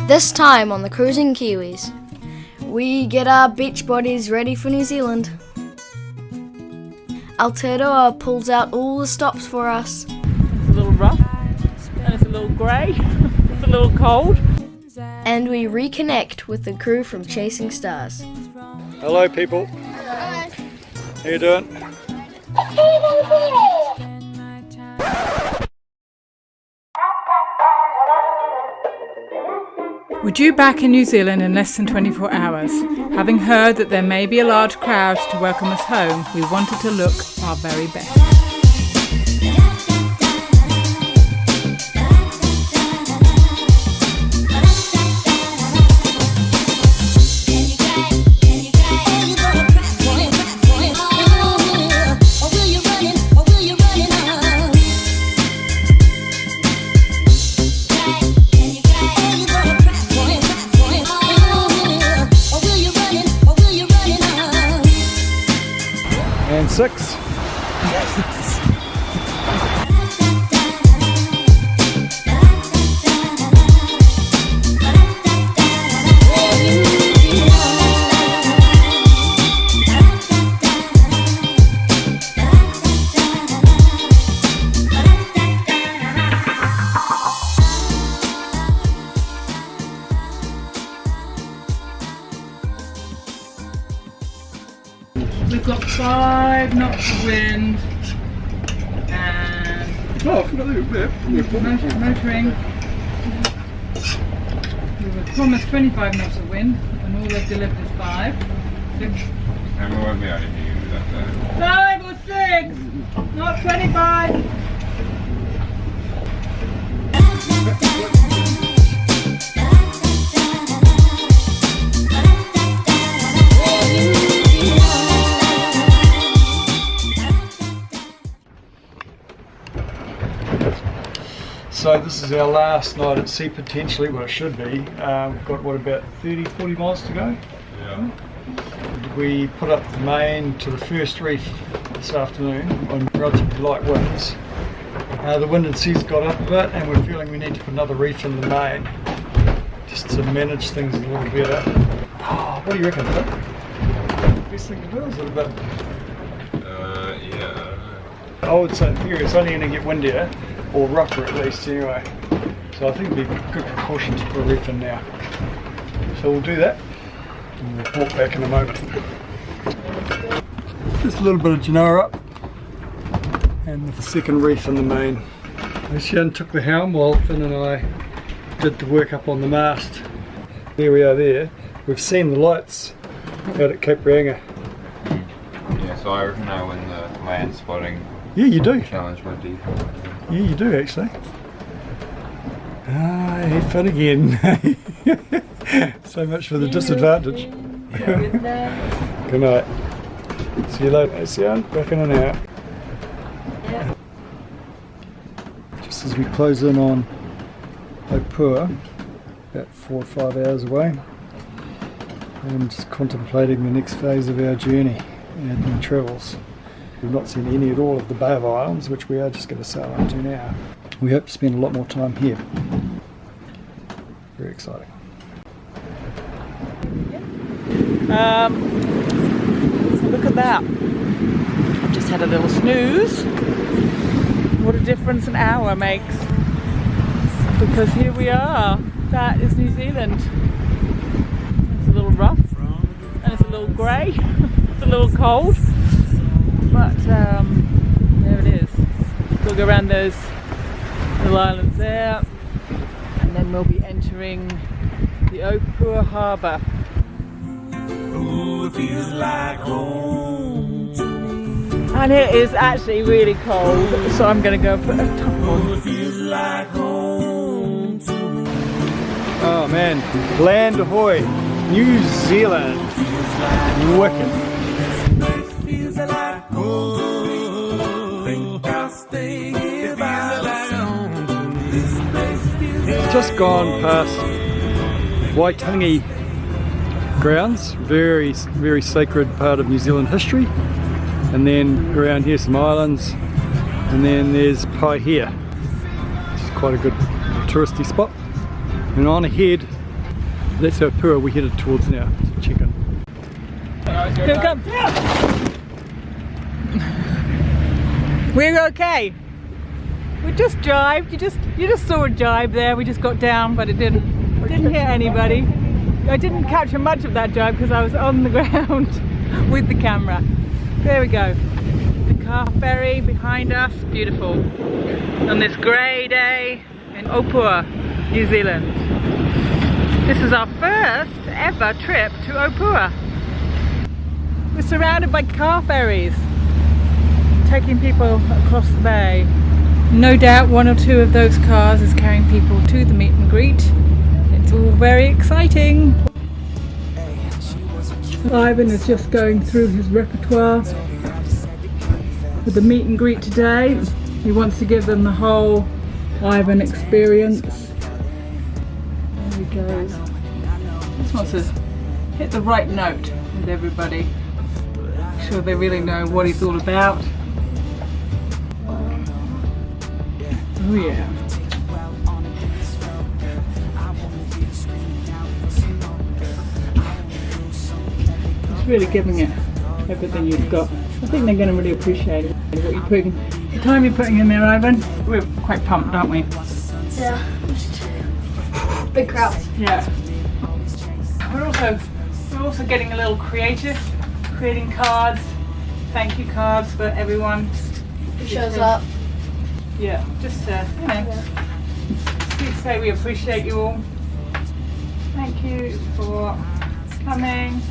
This time on the Cruising Kiwis, we get our beach bodies ready for New Zealand. Aotearoa pulls out all the stops for us. It's a little rough, and it's a little grey, it's a little cold. And we reconnect with the crew from Chasing Stars. Hello people. Hello. How you doing? We're due back in New Zealand in less than 24 hours. Having heard that there may be a large crowd to welcome us home, we wanted to look our very best. And 6. We've got 5 knots of wind and motoring. We were promised 25 knots of wind and all they've delivered is 5. 6. And we won't be able to hear you with that. 5 or 6, not 25. So this is our last night at sea potentially, well it should be. We've got what, about 30-40 miles to go? Yeah. We put up the main to the first reef this afternoon on relatively light winds. The wind and sea's got up a bit and we're feeling we need to put another reef in the main just to manage things a little better. Oh, what do you reckon, Phil? Best thing to do, is it a bit? Yeah. I would say in theory it's only going to get windier, or rougher at least anyway. So I think it'd be a good precaution to put a reef in now. So we'll do that and we'll report back in a moment. Just a little bit of Genoa up and the second reef in the main. Lucian took the helm while Finn and I did the work up on the mast. There we are there. We've seen the lights out at Cape Reinga. Yeah, so I know when the land spotting You do. challenge went deep. Yeah, you do actually. Ah, hey, Finn again. So much for the disadvantage. Good night. See you later, Lucian. Back in and out. Yeah. Just as we close in on Opua, about 4 or 5 hours away, and just contemplating the next phase of our journey and travels. We've not seen any at all of the Bay of Islands, which we are just going to sail up to now. We hope to spend a lot more time here. Very exciting. Look at that. I've just had a little snooze. What a difference an hour makes. Because here we are. That is New Zealand. It's a little rough and it's a little grey. It's a little cold. But there it is. We'll go around those little islands there and then we'll be entering the Opua harbour. And it is actually really cold, so I'm going to go put a top on. Oh man, land ahoy, New Zealand, wicked. Just gone past Waitangi grounds, very sacred part of New Zealand history, and then around here some islands, and then there's Paihia, which is quite a good touristy spot, and on ahead That's Opura we're headed towards now to check in. Here it comes. We're okay. We just jibed. You just saw a jibe there. We just got down, but it didn't hit anybody. I didn't capture much of that jibe because I was on the ground with the camera. There we go. The car ferry behind us, beautiful. On this grey day in Opura, New Zealand. This is our first ever trip to Opura. We're surrounded by car ferries, taking people across the bay. No doubt one or two of those cars is carrying people to the meet and greet. It's all very exciting. Ivan is just going through his repertoire for the meet and greet today. He wants to give them the whole Ivan experience. There he goes. Just wants to hit the right note with everybody. Make sure they really know what he's all about. Oh yeah. Just really giving it everything you've got. I think they're going to really appreciate it. What you're putting, the time you're putting in there, Ivan. We're quite pumped, aren't we? Yeah, big crowd. Yeah. We're also getting a little creative, creating cards, thank you cards for everyone who shows up. Yeah, just to, you know, say we appreciate you all. Thank you for coming.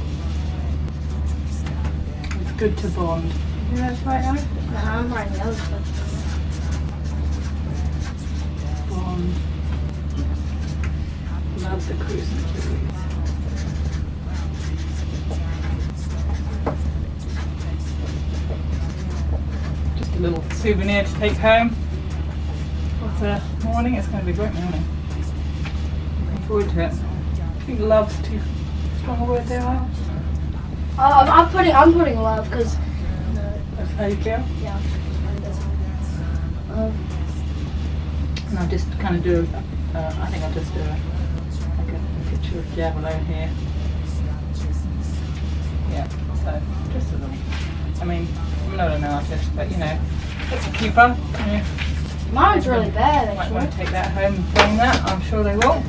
It's good to bond. You know that's right now? No, I'm writing the other stuff. Bond. Love the cruise and Kiwis. Just a little souvenir to take home. What a morning, it's going to be a great morning. Looking forward to it. I think love's too strong a word there, right? I'm putting love because. That's how you feel? Yeah. And I'll just kind of do, I think I'll just do like a picture of Gav alone here. Yeah, so just a little. I mean, I'm not an artist, but you know, it's a keeper. Yeah. Mine's really bad, Might actually. want to take that home and frame that, I'm sure they will.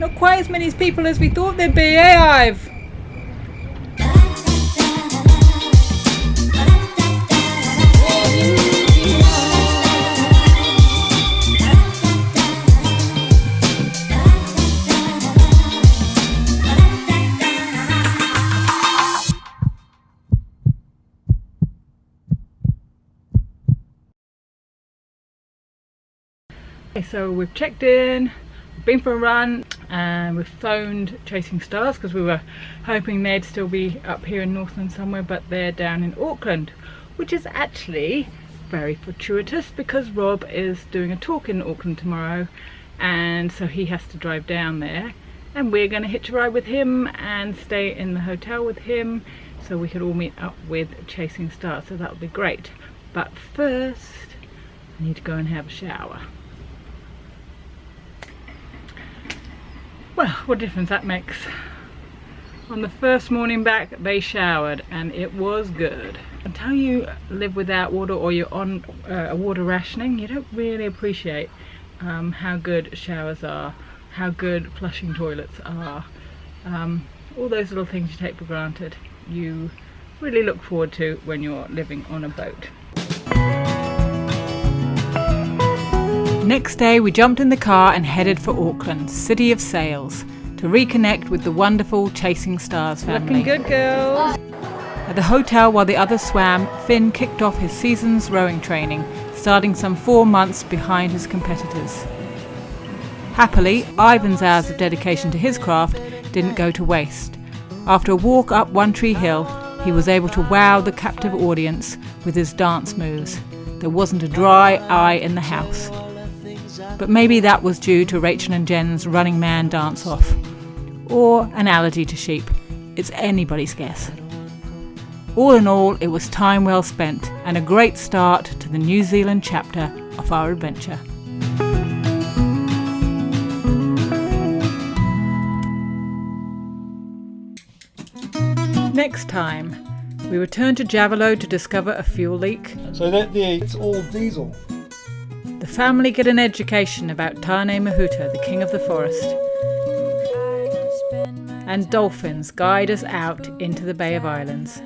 Not quite as many people as we thought there'd be, eh, Ive? So we've checked in, we've been for a run, and we've phoned Chasing Stars because we were hoping they'd still be up here in Northland somewhere, but they're down in Auckland, which is actually very fortuitous because Rob is doing a talk in Auckland tomorrow, and so he has to drive down there, and we're going to hitch a ride with him and stay in the hotel with him so we could all meet up with Chasing Stars, so that would be great. But first I need to go and have a shower. Well, what difference that makes. On the first morning back they showered and it was good. Until you live without water or you're on water rationing, you don't really appreciate how good showers are, how good flushing toilets are. All those little things you take for granted, you really look forward to when you're living on a boat. Next day we jumped in the car and headed for Auckland, city of sails, to reconnect with the wonderful Chasing Stars family. Looking good, girls! At the hotel while the others swam, Finn kicked off his season's rowing training, starting some 4 months behind his competitors. Happily, Ivan's hours of dedication to his craft didn't go to waste. After a walk up One Tree Hill, he was able to wow the captive audience with his dance moves. There wasn't a dry eye in the house. but maybe that was due to Rachel and Jen's Running Man dance-off, or an allergy to sheep. It's anybody's guess. All in all, it was time well spent and a great start to the New Zealand chapter of our adventure. Next time, we return to Javelo to discover a fuel leak. So that there, it's all diesel. The family get an education about Tane Mahuta, the king of the forest. And dolphins guide us out into the Bay of Islands.